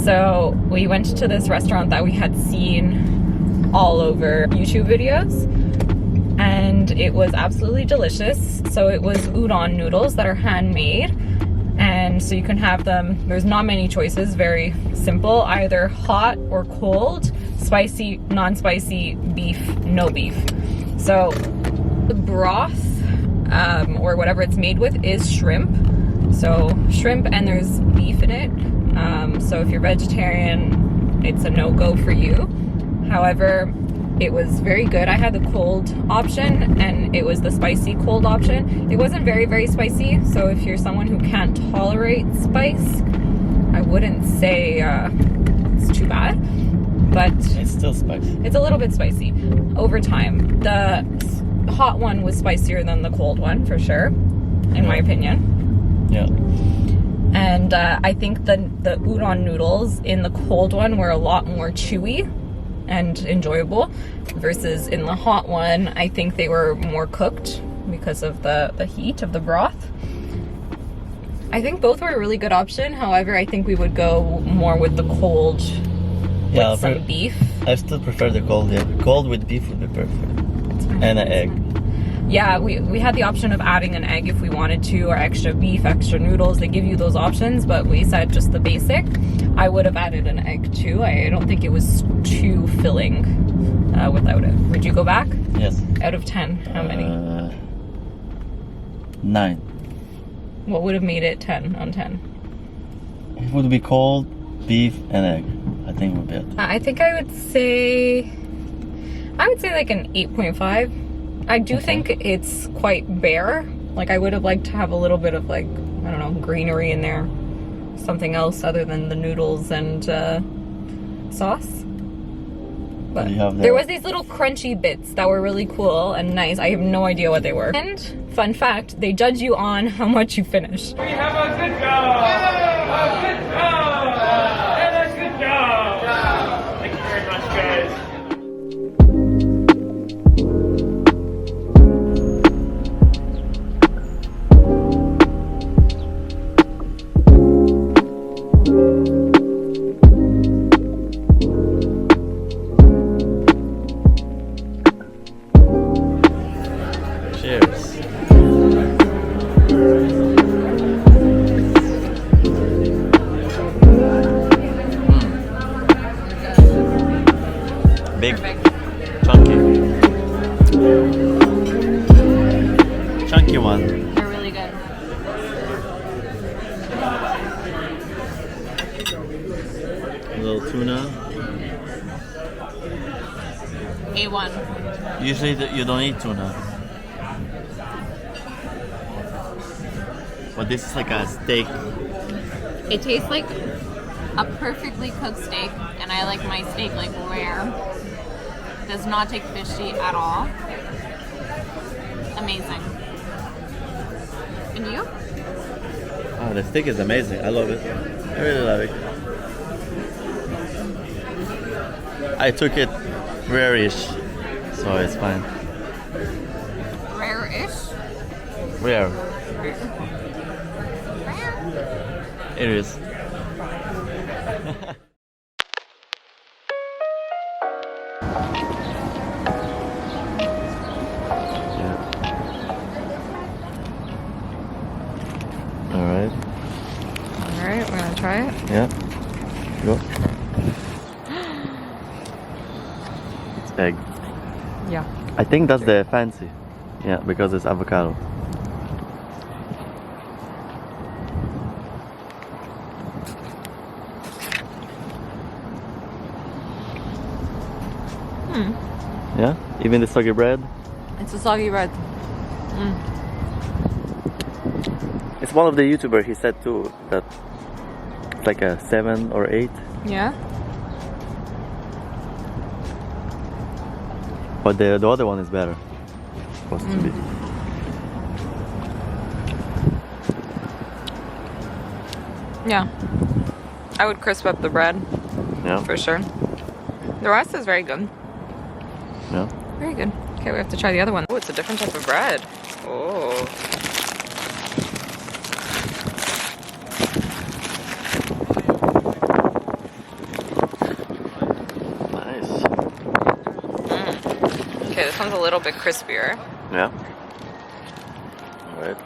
So we went to this restaurant that we had seen all over YouTube videos, and it was absolutely delicious. So it was udon noodles that are handmade, and so you can have them, there's not many choices, very simple, either hot or cold, spicy, non-spicy, beef, no beef. So the broth, or whatever it's made with, is shrimp. So shrimp, and there's beef in it. So if you're vegetarian, it's a no-go for you. However, it was very good. I had the cold option, and it was the spicy cold option. It wasn't very, very spicy, so if you're someone who can't tolerate spice, I wouldn't say it's too bad. But it's still spicy. It's a little bit spicy over time. The hot one was spicier than the cold one, for sure, in my opinion. Yeah. And I think the udon noodles in the cold one were a lot more chewy and enjoyable, versus in the hot one, I think they were more cooked because of the heat of the broth. I think both were a really good option. However, I think we would go more with the cold with some beef. I still prefer the cold. Yeah, cold with beef would be perfect. And an egg. Yeah, we had the option of adding an egg if we wanted to, or extra beef, extra noodles. They give you those options, but we said just the basic. I would have added an egg too. I don't think it was too filling without it. Would you go back? Yes. Out of 10, how many? 9. What would have made it 10 on 10? It would be cold, beef, and egg. I think it would be it. I think I would say like an 8.5. I do think it's quite bare. Like, I would have liked to have a little bit of, like, I don't know, greenery in there. Something else other than the noodles and sauce. But there was these little crunchy bits that were really cool and nice. I have no idea what they were. And fun fact, they judge you on how much you finish. We have a good job! A good job! And a good job! Thank you very much, guys. Cheers. Big, chunky. Chunky one. They're really good. A little tuna. A1. Usually you don't eat tuna. But this is like a steak. It tastes like a perfectly cooked steak, and I like my steak like rare. Does not take fishy at all. Amazing. And you? Oh, the steak is amazing. I love it. I really love it. I took it rare-ish, so it's fine. Rare-ish? Rare. Rare? It is. Alright. Alright, we're gonna try it. Yeah. Go. It's egg. Yeah. I think that's the fancy. Yeah, because it's avocado. Yeah? Even the soggy bread? It's a soggy bread. It's one of the YouTubers, he said too, that it's like a 7 or 8. Yeah? But the other one is better. Supposed to be. Yeah. I would crisp up the bread. Yeah. For sure. The rest is very good. Yeah. Very good. Okay, we have to try the other one. Oh, it's a different type of bread. Oh. This one's a little bit crispier. Yeah. All right.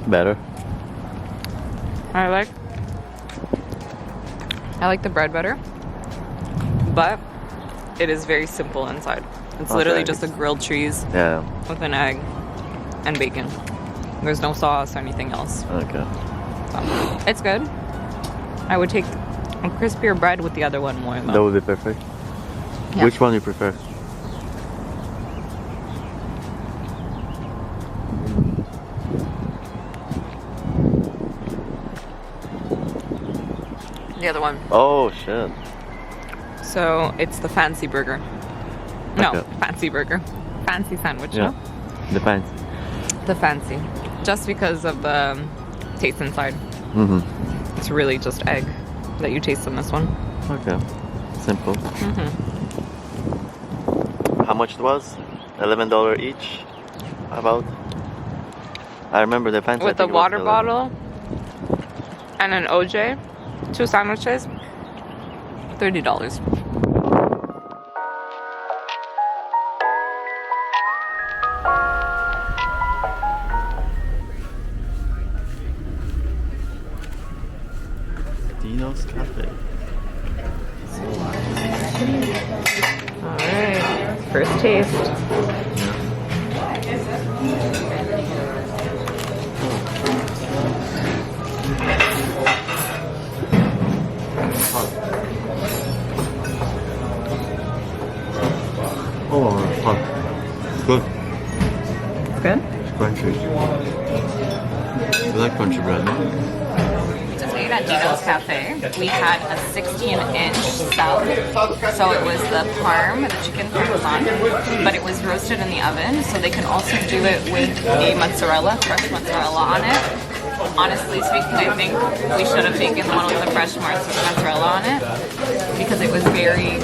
Better. I like the bread better, but it is very simple inside. It's literally Okay. just a grilled cheese Yeah. with an egg and bacon. There's no sauce or anything else. Okay. So, it's good. I would take a crispier bread with the other one more That though. would be perfect. Yeah. Which one you prefer? The other one. Oh shit. So it's the fancy burger. No, Okay. fancy burger. Fancy sandwich, Yeah. no? Depends. The fancy. Just because of the taste inside. Mm-hmm. It's really just egg that you taste in this one. Okay. Simple. Mm-hmm. How much it was? $11 each? About? I remember the fancy. With I a think it was water 11. bottle and an OJ, 2 sandwiches, $30. Dino's Cafe. Alright, first taste. Oh, hot. It's good. Good? Crunchy. You like crunchy bread, no? Today at Dino's Cafe, we had a 16-inch sub. So it was the parm, the chicken parmesan, but it was roasted in the oven. So they can also do it with a mozzarella, fresh mozzarella on it. Honestly speaking, I think we should have taken the one with the fresh mozzarella on it because it was very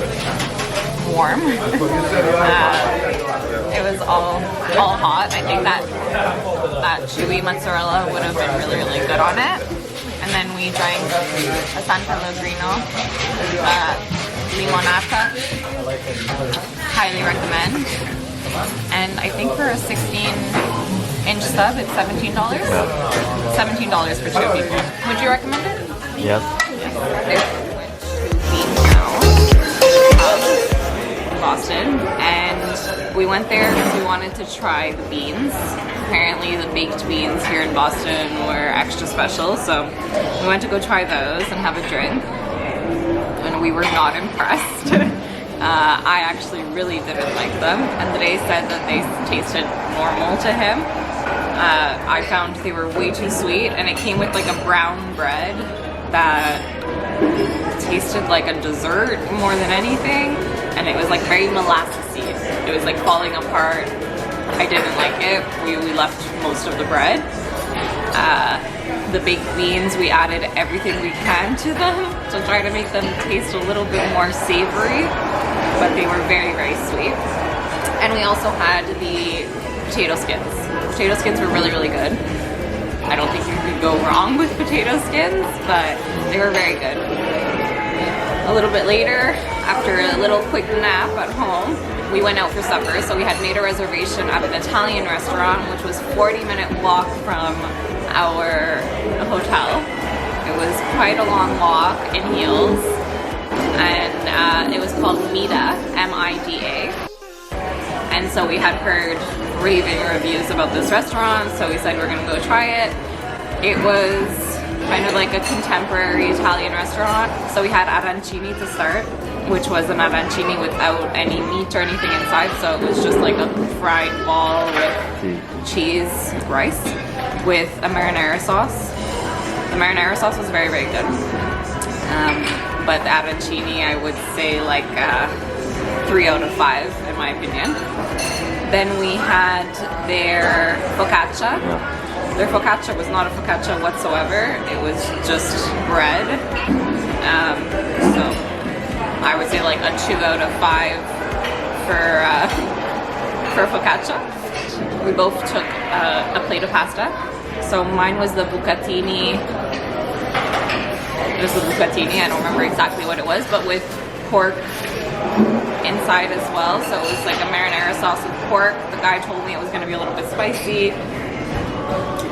warm. It was all hot. I think that chewy mozzarella would have been really, really good on it. And then we drank a San Pellegrino limonata. Highly recommend. And I think for a 16-inch sub, it's $17. $17 for 2 people. Would you recommend it? Yes. Boston, and we went there because we wanted to try the beans. Apparently the baked beans here in Boston were extra special, so we went to go try those and have a drink, and we were not impressed. I actually really didn't like them, and they said that they tasted normal to him. I found they were way too sweet, and it came with like a brown bread that tasted like a dessert more than anything, and it was like very molassesy. It was like falling apart. I didn't like it. We left most of the bread. The baked beans, we added everything we can to them to try to make them taste a little bit more savory, but they were very, very sweet. And we also had the potato skins. Potato skins were really, really good. I don't think you could go wrong with potato skins, but they were very good. A little bit later, after a little quick nap at home, we went out for supper. So we had made a reservation at an Italian restaurant, which was 40-minute walk from our hotel. It was quite a long walk in heels, and it was called Mida, M-I-D-A. And so we had heard raving reviews about this restaurant, so we said we're gonna go try it. It was kind of like a contemporary Italian restaurant. So we had arancini to start, which was an arancini without any meat or anything inside. So it was just like a fried ball with cheese, rice, with a marinara sauce. The marinara sauce was very, very good. But the arancini, I would say like 3 out of 5 in my opinion. Then we had their focaccia. Yeah. Their focaccia was not a focaccia whatsoever. It was just bread. So I would say like a 2 out of 5 for focaccia. we both took a plate of pasta. So mine was the bucatini. It was the bucatini. I don't remember exactly what it was, but with pork inside as well. So it was like a marinara sauce with pork. The guy told me it was going to be a little bit spicy.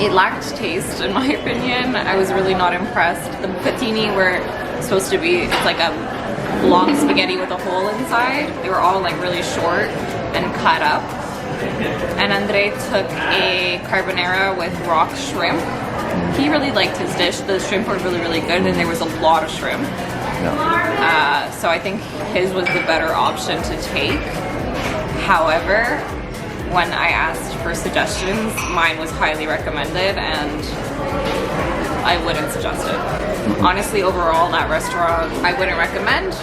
It lacked taste, in my opinion. I was really not impressed. The bucatini were supposed to be, it's like a long spaghetti with a hole inside. They were all like really short and cut up. And Andre took a carbonara with rock shrimp. He really liked his dish. The shrimp were really, really good, and there was a lot of shrimp. Yeah. So I think his was the better option to take. However, when I asked for suggestions, mine was highly recommended, and I wouldn't suggest it. Honestly, overall, that restaurant, I wouldn't recommend.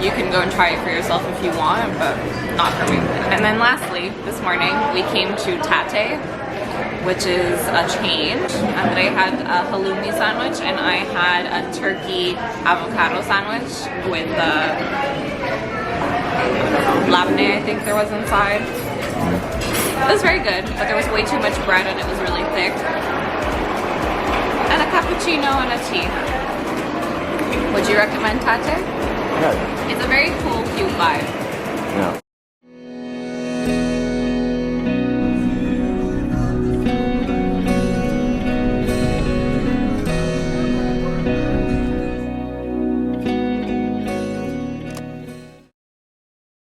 You can go and try it for yourself if you want, but not for me. And then lastly, this morning, we came to Tate, which is a chain. Andre had a halloumi sandwich, and I had a turkey avocado sandwich with labneh, I think there was inside. It was very good, but there was way too much bread and it was really thick. And a cappuccino and a tea. Would you recommend Tate? Yeah. It's a very cool, cute vibe. Yeah.